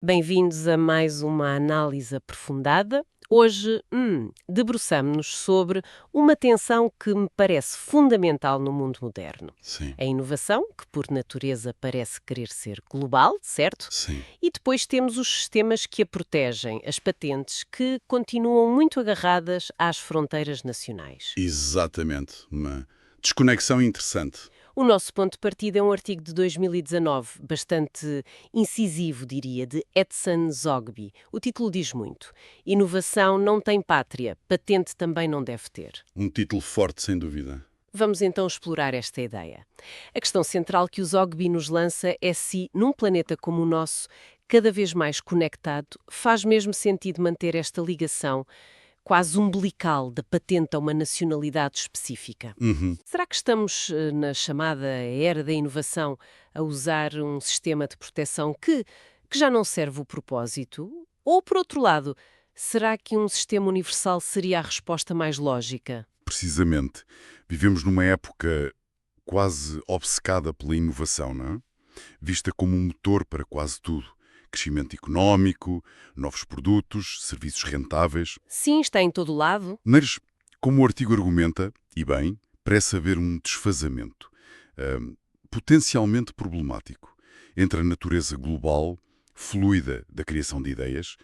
Bem-vindos a mais uma análise aprofundada. Hoje, debruçamo-nos sobre uma tensão que me parece fundamental no mundo moderno. Sim, A inovação, que por natureza parece querer ser global, certo? sim, E depois temos os sistemas que a protegem, as patentes, que continuam muito agarradas às fronteiras nacionais. exatamente. Uma desconexão interessante. O nosso ponto de partida é um artigo de 2019, bastante incisivo, diria, de Edson Zogby. O título diz muito. Inovação não tem pátria, patente também não deve ter. Um título forte, sem dúvida. Vamos então explorar esta ideia. A questão central que o Zogby nos lança é se, num planeta como o nosso, cada vez mais conectado, faz mesmo sentido manter esta ligação quase umbilical da patente a uma nacionalidade específica. Uhum. Será que estamos, na chamada era da inovação, a usar um sistema de proteção que já não serve o propósito? Ou, por outro lado, será que um sistema universal seria a resposta mais lógica? Precisamente. Vivemos numa época quase obcecada pela inovação, não é? Vista como um motor para quase tudo. Crescimento económico, novos produtos, serviços rentáveis. Sim, está em todo lado. Mas, como o artigo argumenta, e bem, parece haver um desfazamento potencialmente problemático entre a natureza global, fluida da criação de ideias,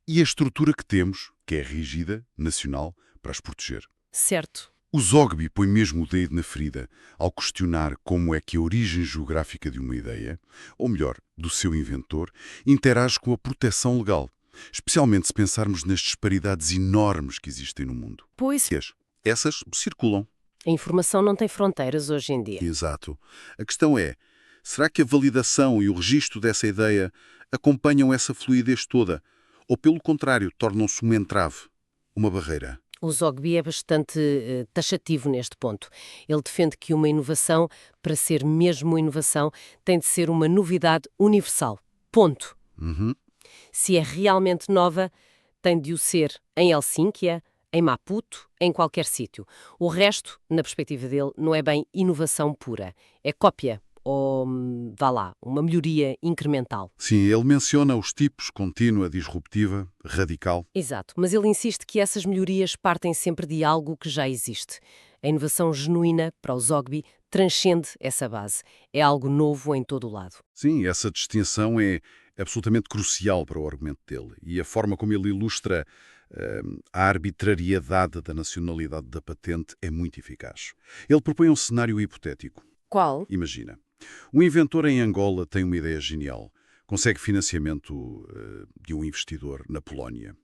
e a estrutura que temos, que é rígida, nacional, para as proteger. Certo. O Zogby põe mesmo o dedo na ferida ao questionar como é que a origem geográfica de uma ideia, ou melhor, do seu inventor, interage com a proteção legal, especialmente se pensarmos nas disparidades enormes que existem no mundo. Pois, Essas circulam. a informação não tem fronteiras hoje em dia. Exato. A questão é, será que a validação e o registro dessa ideia acompanham essa fluidez toda? Ou, pelo contrário, tornam-se uma entrave, uma barreira? O Zogby é bastante taxativo neste ponto. Ele defende que uma inovação, para ser mesmo inovação, tem de ser uma novidade universal. Ponto. Uhum. Se é realmente nova, tem de o ser em Helsínquia, em Maputo, em qualquer sítio. O resto, na perspectiva dele, não é bem inovação pura. É cópia ou, vá lá, uma melhoria incremental. Sim, ele menciona os tipos contínua, disruptiva, radical. Exato, mas ele insiste que essas melhorias partem sempre de algo que já existe. A inovação genuína, para o Zogby, transcende essa base. É algo novo em todo o lado. Sim, essa distinção é absolutamente crucial para o argumento dele. E a forma como ele ilustra a arbitrariedade da nacionalidade da patente é muito eficaz. Ele propõe um cenário hipotético. Qual? Imagina, um inventor em Angola tem uma ideia genial. Consegue financiamento de um investidor na Polónia.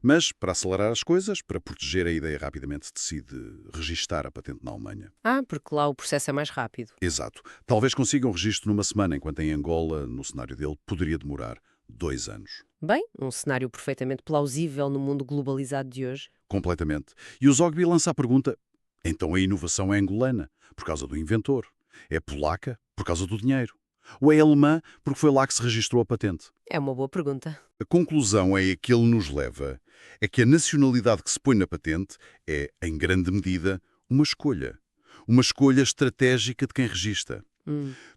Mas, para acelerar as coisas, para proteger a ideia rapidamente, decide registar a patente na Alemanha. Ah, porque lá o processo é mais rápido. Exato. Talvez consiga um registro numa semana, enquanto em Angola, no cenário dele, poderia demorar 2 anos. Bem, um cenário perfeitamente plausível no mundo globalizado de hoje. Completamente. E o Zogby lança a pergunta, então a inovação é angolana, por causa do inventor? É polaca, por causa do dinheiro? Ou é alemã, porque foi lá que se registrou a patente? É uma boa pergunta. A conclusão é a que ele nos leva, é que a nacionalidade que se põe na patente é, em grande medida, uma escolha. Uma escolha estratégica de quem registra.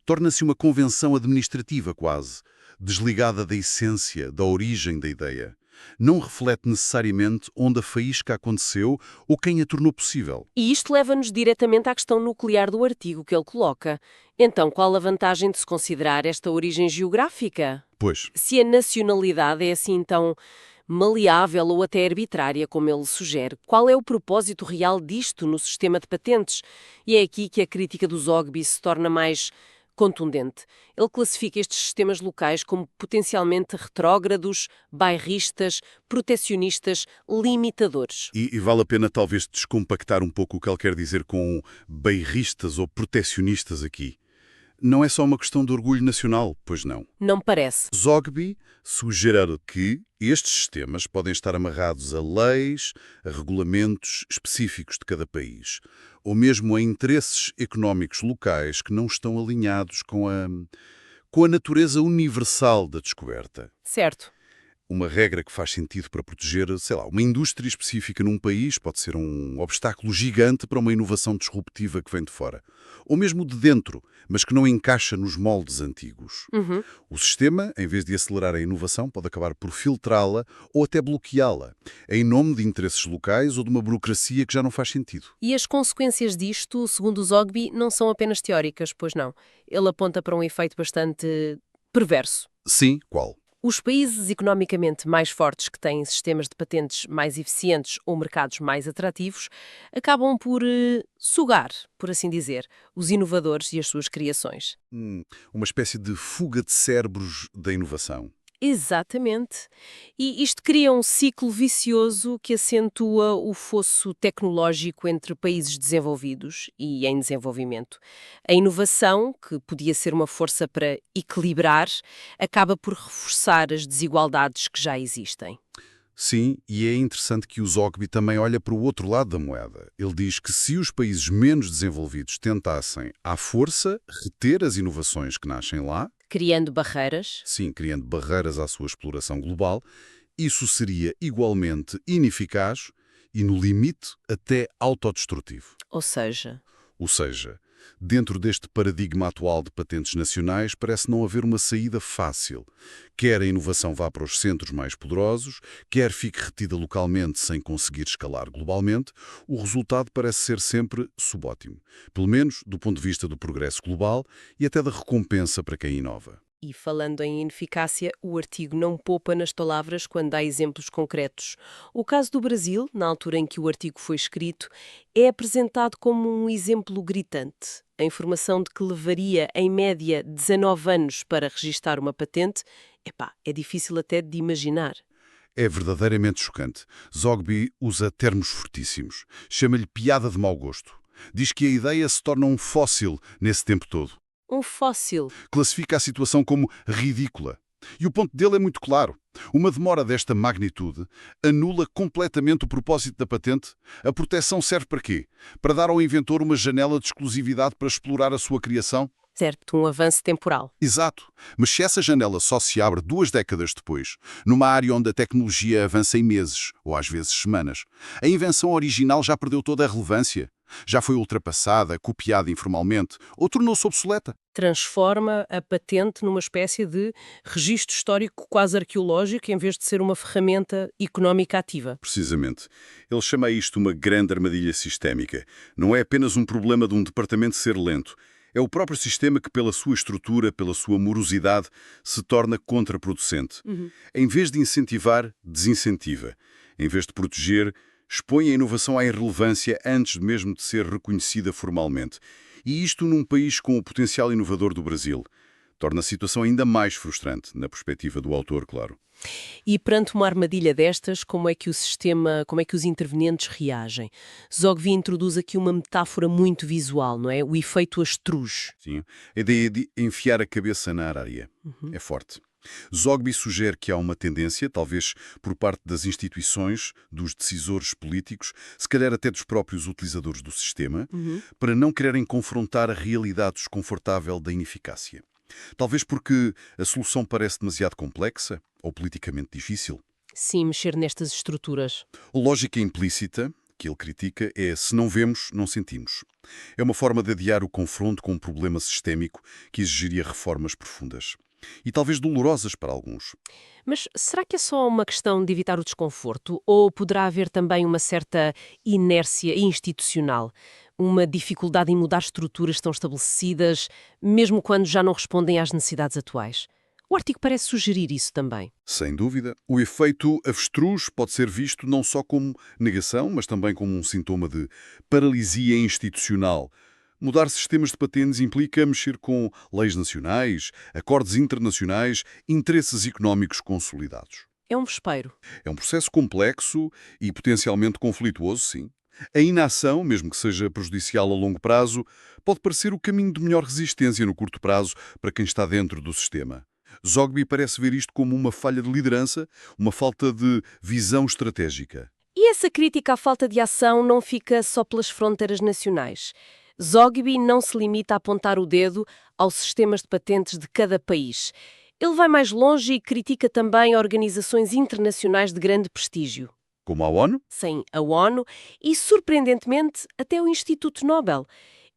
Torna-se uma convenção administrativa quase, desligada da essência, da origem da ideia. Não reflete necessariamente onde a faísca aconteceu ou quem a tornou possível. E isto leva-nos diretamente à questão nuclear do artigo que ele coloca. Então, qual a vantagem de se considerar esta origem geográfica? Pois, Se a nacionalidade é assim tão maleável ou até arbitrária, como ele sugere, qual é o propósito real disto no sistema de patentes? E é aqui que a crítica do Zogby se torna mais contundente. Ele classifica estes sistemas locais como potencialmente retrógrados, bairristas, protecionistas, limitadores. e vale a pena talvez descompactar um pouco o que ele quer dizer com bairristas ou protecionistas aqui. Não é só uma questão de orgulho nacional, pois não. Não parece. Zogby sugere que estes sistemas podem estar amarrados a leis, a regulamentos específicos de cada país, ou mesmo a interesses económicos locais que não estão alinhados com a natureza universal da descoberta. Certo. Uma regra que faz sentido para proteger, sei lá, uma indústria específica num país pode ser um obstáculo gigante para uma inovação disruptiva que vem de fora. Ou mesmo de dentro, mas que não encaixa nos moldes antigos. Uhum. O sistema, em vez de acelerar a inovação, pode acabar por filtrá-la ou até bloqueá-la, em nome de interesses locais ou de uma burocracia que já não faz sentido. E as consequências disto, segundo o Zogby, não são apenas teóricas, pois não. Ele aponta para um efeito bastante perverso. Sim, qual? Os países economicamente mais fortes que têm sistemas de patentes mais eficientes ou mercados mais atrativos acabam por sugar, por assim dizer, os inovadores e as suas criações. Uma espécie de fuga de cérebros da inovação. Exatamente. E isto cria um ciclo vicioso que acentua o fosso tecnológico entre países desenvolvidos e em desenvolvimento. A inovação, que podia ser uma força para equilibrar, acaba por reforçar as desigualdades que já existem. Sim, e é interessante que o Zogby também olha para o outro lado da moeda. Ele diz que se os países menos desenvolvidos tentassem, à força, reter as inovações que nascem lá, Criando barreiras, sim, criando barreiras à sua exploração global, isso seria igualmente ineficaz e, no limite, até autodestrutivo. ou seja, Ou seja, dentro deste paradigma atual de patentes nacionais, parece não haver uma saída fácil. Quer a inovação vá para os centros mais poderosos, quer fique retida localmente sem conseguir escalar globalmente, o resultado parece ser sempre subótimo. Pelo menos do ponto de vista do progresso global e até da recompensa para quem inova. e falando em ineficácia, o artigo não poupa nas palavras quando dá exemplos concretos. O caso do Brasil, na altura em que o artigo foi escrito, é apresentado como um exemplo gritante. A informação de que levaria, em média, 19 anos para registar uma patente, é difícil até de imaginar. É verdadeiramente chocante. Zogby usa termos fortíssimos. Chama-lhe piada de mau gosto. Diz que a ideia se torna um fóssil nesse tempo todo. Um fóssil. Classifica a situação como ridícula. E o ponto dele é muito claro. Uma demora desta magnitude anula completamente o propósito da patente. A proteção serve para quê? Para dar ao inventor uma janela de exclusividade para explorar a sua criação? Certo, um avanço temporal. Exato. Mas se essa janela só se abre 2 décadas depois, numa área onde a tecnologia avança em meses, ou às vezes semanas, a invenção original já perdeu toda a relevância. Já foi ultrapassada, copiada informalmente, ou tornou-se obsoleta. Transforma a patente numa espécie de registro histórico quase arqueológico em vez de ser uma ferramenta económica ativa. Precisamente. Ele chama isto uma grande armadilha sistémica. Não é apenas um problema de um departamento ser lento. É o próprio sistema que, pela sua estrutura, pela sua morosidade, se torna contraproducente. Em vez de incentivar, desincentiva. Em vez de proteger, expõe a inovação à irrelevância antes mesmo de ser reconhecida formalmente. E isto num país com o potencial inovador do Brasil. Torna a situação ainda mais frustrante, na perspectiva do autor, claro. E perante uma armadilha destas, como é que os intervenientes reagem? Zogby introduz aqui uma metáfora muito visual, não é? O efeito avestruz. Sim. A ideia de enfiar a cabeça na areia é forte. Zogby sugere que há uma tendência, talvez por parte das instituições, dos decisores políticos, se calhar até dos próprios utilizadores do sistema, para não quererem confrontar a realidade desconfortável da ineficácia. Talvez porque a solução parece demasiado complexa ou politicamente difícil. Sim, mexer nestas estruturas. A lógica implícita que ele critica é se não vemos, não sentimos. É uma forma de adiar o confronto com um problema sistémico que exigiria reformas profundas. E talvez dolorosas para alguns. Mas será que é só uma questão de evitar o desconforto? Ou poderá haver também uma certa inércia institucional? Uma dificuldade em mudar estruturas tão estabelecidas, mesmo quando já não respondem às necessidades atuais? O artigo parece sugerir isso também. Sem dúvida. O efeito avestruz pode ser visto não só como negação, mas também como um sintoma de paralisia institucional. Mudar sistemas de patentes implica mexer com leis nacionais, acordos internacionais, interesses económicos consolidados. É um vespeiro. É um processo complexo e potencialmente conflituoso, sim. A inação, mesmo que seja prejudicial a longo prazo, pode parecer o caminho de melhor resistência no curto prazo para quem está dentro do sistema. Zogby parece ver isto como uma falha de liderança, uma falta de visão estratégica. E essa crítica à falta de ação não fica só pelas fronteiras nacionais. Zogby não se limita a apontar o dedo aos sistemas de patentes de cada país. Ele vai mais longe e critica também organizações internacionais de grande prestígio. Como a ONU? Sim, a ONU e, surpreendentemente, até o Instituto Nobel.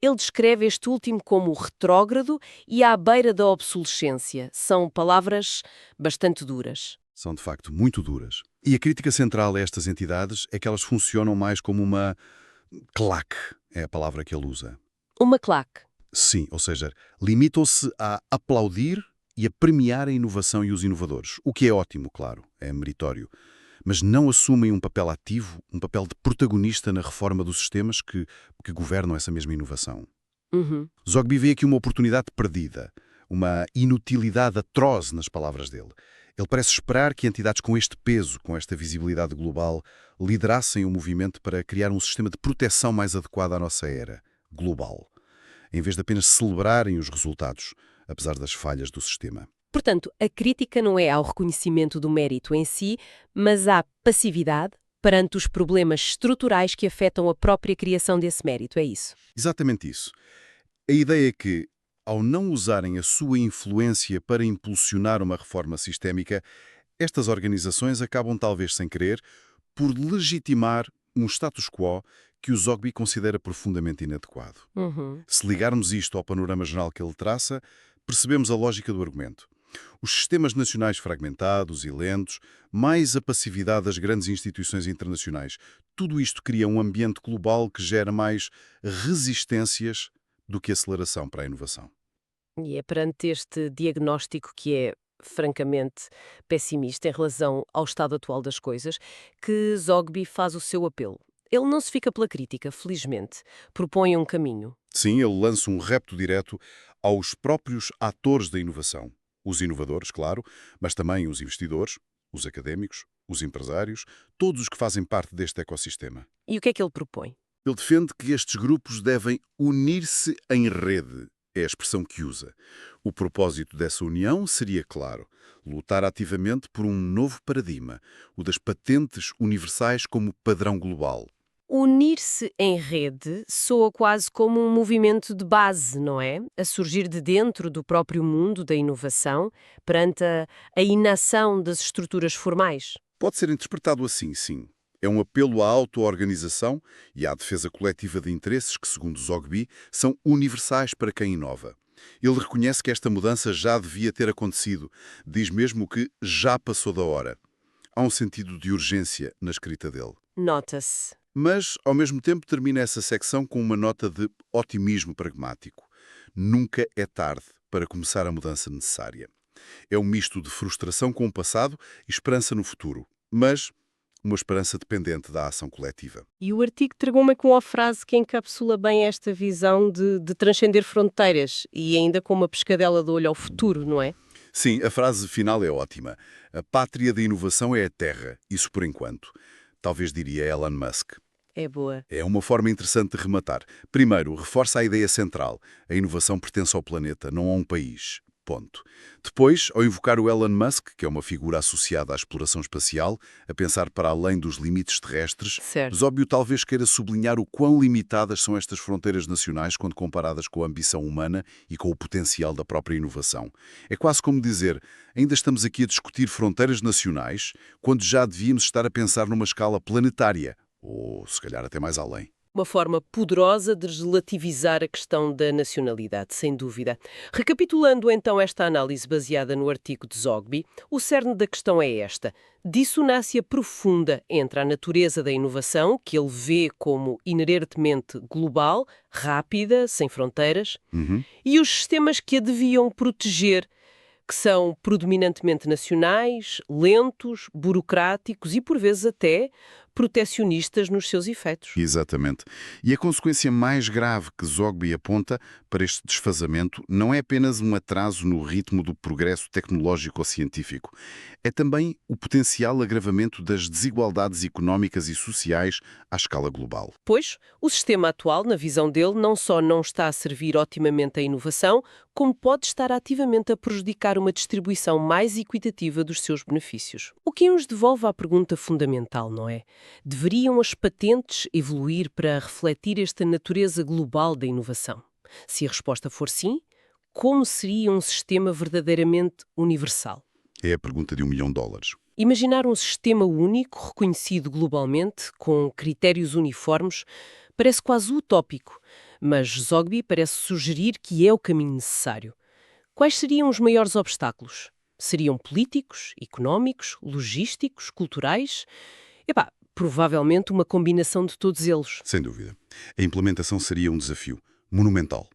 Ele descreve este último como retrógrado e à beira da obsolescência. São palavras bastante duras. São, de facto, muito duras. E a crítica central a estas entidades é que elas funcionam mais como uma claque, é a palavra que ele usa. Uma claque. Sim, ou seja, limitam-se a aplaudir e a premiar a inovação e os inovadores, o que é ótimo, claro, é meritório. Mas não assumem um papel ativo, um papel de protagonista na reforma dos sistemas que governam essa mesma inovação. Uhum. Zogby vê aqui uma oportunidade perdida, uma inutilidade atroz nas palavras dele. Ele parece esperar que entidades com este peso, com esta visibilidade global, liderassem o movimento para criar um sistema de proteção mais adequado à nossa era, global, em vez de apenas celebrarem os resultados, apesar das falhas do sistema. Portanto, a crítica não é ao reconhecimento do mérito em si, mas à passividade perante os problemas estruturais que afetam a própria criação desse mérito, é isso? Exatamente isso. A ideia é que, ao não usarem a sua influência para impulsionar uma reforma sistémica, estas organizações acabam, talvez sem querer, por legitimar um status quo que o Zogby considera profundamente inadequado. Uhum. Se ligarmos isto ao panorama geral que ele traça, percebemos a lógica do argumento. Os sistemas nacionais fragmentados e lentos, mais a passividade das grandes instituições internacionais, tudo isto cria um ambiente global que gera mais resistências do que aceleração para a inovação. E é perante este diagnóstico que é francamente pessimista em relação ao estado atual das coisas que Zogby faz o seu apelo. Ele não se fica pela crítica, felizmente. Propõe um caminho. Sim, ele lança um repto direto aos próprios atores da inovação. Os inovadores, claro, mas também os investidores, os académicos, os empresários, todos os que fazem parte deste ecossistema. E o que é que ele propõe? Ele defende que estes grupos devem unir-se em rede, é a expressão que usa. O propósito dessa união seria, claro, lutar ativamente por um novo paradigma, o das patentes universais como padrão global. Unir-se em rede soa quase como um movimento de base, não é? A surgir de dentro do próprio mundo da inovação, perante a inação das estruturas formais. Pode ser interpretado assim, sim. É um apelo à auto-organização e à defesa coletiva de interesses que, segundo Zogby, são universais para quem inova. Ele reconhece que esta mudança já devia ter acontecido, diz mesmo que já passou da hora. Há um sentido de urgência na escrita dele. Nota-se. Mas, ao mesmo tempo, termina essa secção com uma nota de otimismo pragmático. Nunca é tarde para começar a mudança necessária. É um misto de frustração com o passado e esperança no futuro, mas uma esperança dependente da ação coletiva. E o artigo entregou-me com uma frase que encapsula bem esta visão de transcender fronteiras e ainda com uma pescadela de olho ao futuro, não é? Sim, a frase final é ótima. A pátria da inovação é a Terra, isso por enquanto. Talvez diria Elon Musk. É boa. É uma forma interessante de rematar. Primeiro, reforça a ideia central. A inovação pertence ao planeta, não a um país. Ponto. Depois, ao invocar o Elon Musk, que é uma figura associada à exploração espacial, a pensar para além dos limites terrestres, Certo. Zóbio talvez queira sublinhar o quão limitadas são estas fronteiras nacionais quando comparadas com a ambição humana e com o potencial da própria inovação. É quase como dizer, ainda estamos aqui a discutir fronteiras nacionais, quando já devíamos estar a pensar numa escala planetária, ou se calhar até mais além. Uma forma poderosa de relativizar a questão da nacionalidade, sem dúvida. Recapitulando então esta análise baseada no artigo de Zogby, o cerne da questão é esta: dissonância profunda entre a natureza da inovação, que ele vê como inerentemente global, rápida, sem fronteiras, e os sistemas que a deviam proteger, que são predominantemente nacionais, lentos, burocráticos e, por vezes, até protecionistas nos seus efeitos. Exatamente. E a consequência mais grave que Zogby aponta para este desfazamento não é apenas um atraso no ritmo do progresso tecnológico ou científico. É também o potencial agravamento das desigualdades económicas e sociais à escala global. Pois, o sistema atual, na visão dele, não só não está a servir otimamente à inovação, como pode estar ativamente a prejudicar uma distribuição mais equitativa dos seus benefícios. O que nos devolve à pergunta fundamental, não é? Deveriam as patentes evoluir para refletir esta natureza global da inovação? Se a resposta for sim, como seria um sistema verdadeiramente universal? É a pergunta de $1 milhão. Imaginar um sistema único, reconhecido globalmente, com critérios uniformes, parece quase utópico, mas Zogby parece sugerir que é o caminho necessário. Quais seriam os maiores obstáculos? Seriam políticos, económicos, logísticos, culturais? Provavelmente uma combinação de todos eles. Sem dúvida. A implementação seria um desafio monumental.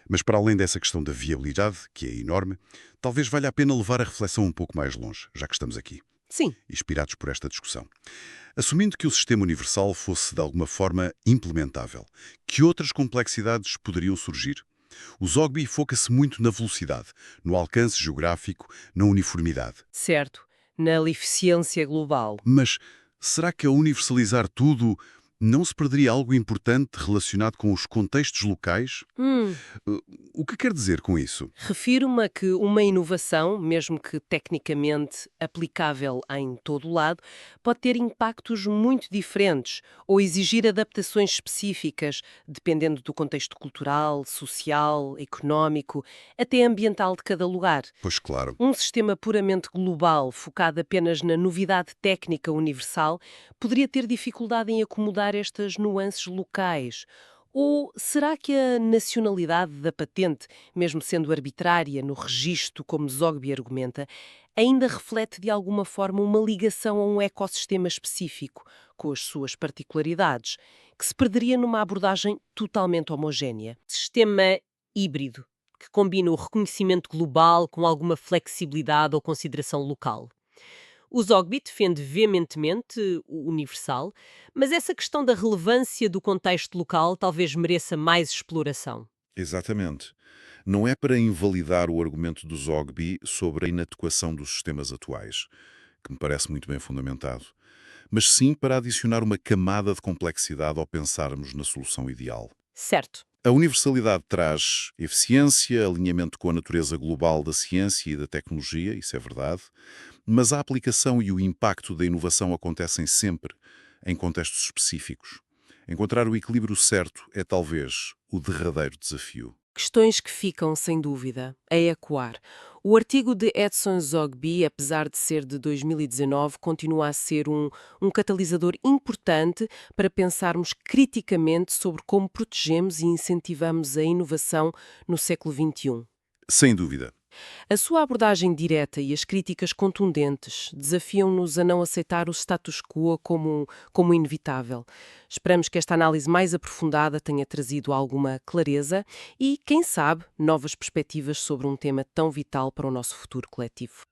Mas para além dessa questão da viabilidade, que é enorme, talvez valha a pena levar a reflexão um pouco mais longe, já que estamos aqui, Sim. inspirados por esta discussão. Assumindo que o sistema universal fosse de alguma forma implementável, que outras complexidades poderiam surgir? O Zogby foca-se muito na velocidade, no alcance geográfico, na uniformidade. Certo. Na eficiência global. Mas será que ao universalizar tudo não se perderia algo importante relacionado com os contextos locais? O que quer dizer com isso? Refiro-me a que uma inovação, mesmo que tecnicamente aplicável em todo o lado, pode ter impactos muito diferentes ou exigir adaptações específicas, dependendo do contexto cultural, social, económico, até ambiental de cada lugar. Pois claro. Um sistema puramente global, focado apenas na novidade técnica universal, poderia ter dificuldade em acomodar estas nuances locais. Ou será que a nacionalidade da patente, mesmo sendo arbitrária no registro, como Zogby argumenta, ainda reflete de alguma forma uma ligação a um ecossistema específico, com as suas particularidades, que se perderia numa abordagem totalmente homogénea? Sistema híbrido, que combina o reconhecimento global com alguma flexibilidade ou consideração local. O Zogby defende veementemente o universal, mas essa questão da relevância do contexto local talvez mereça mais exploração. Exatamente. Não é para invalidar o argumento do Zogby sobre a inadequação dos sistemas atuais, que me parece muito bem fundamentado, mas sim para adicionar uma camada de complexidade ao pensarmos na solução ideal. Certo. A universalidade traz eficiência, alinhamento com a natureza global da ciência e da tecnologia, isso é verdade, mas a aplicação e o impacto da inovação acontecem sempre em contextos específicos. Encontrar o equilíbrio certo é talvez o derradeiro desafio. Questões que ficam, sem dúvida, a ecoar. O artigo de Edson Zogby, apesar de ser de 2019, continua a ser um catalisador importante para pensarmos criticamente sobre como protegemos e incentivamos a inovação no século XXI. Sem dúvida. A sua abordagem direta e as críticas contundentes desafiam-nos a não aceitar o status quo como inevitável. Esperamos que esta análise mais aprofundada tenha trazido alguma clareza e, quem sabe, novas perspectivas sobre um tema tão vital para o nosso futuro coletivo.